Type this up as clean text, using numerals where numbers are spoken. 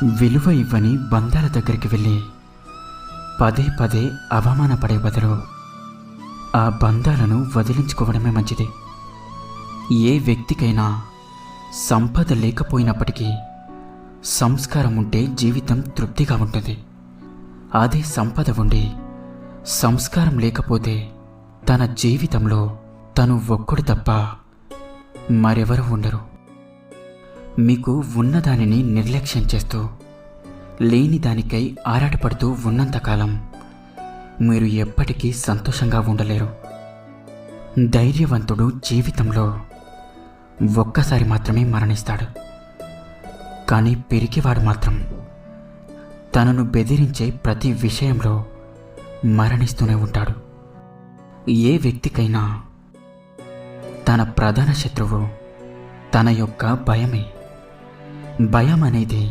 విలువ ఇవ్వని బంధాల దగ్గరికి వెళ్ళి పదే పదే అవమానపడే బదులు ఆ బంధాలను వదిలించుకోవడమే మంచిది. ఏ వ్యక్తికైనా సంపద లేకపోయినప్పటికీ సంస్కారం ఉంటే జీవితం తృప్తిగా ఉంటుంది. అదే సంపద ఉండి సంస్కారం లేకపోతే తన జీవితంలో తను ఒక్కడు తప్ప మరెవరూ ఉండరు. మీకు ఉన్నదానిని నిర్లక్ష్యం చేస్తూ లేని దానికై ఆరాటపడుతూ ఉన్నంతకాలం మీరు ఎప్పటికీ సంతోషంగా ఉండలేరు. ధైర్యవంతుడు జీవితంలో ఒక్కసారి మాత్రమే మరణిస్తాడు. కానీ పిరికివాడు మాత్రం తనను బెదిరించే ప్రతి విషయంలో మరణిస్తూనే ఉంటాడు. ఏ వ్యక్తికైనా తన ప్రధాన శత్రువు తన యొక్క భయమే. భయం అనేది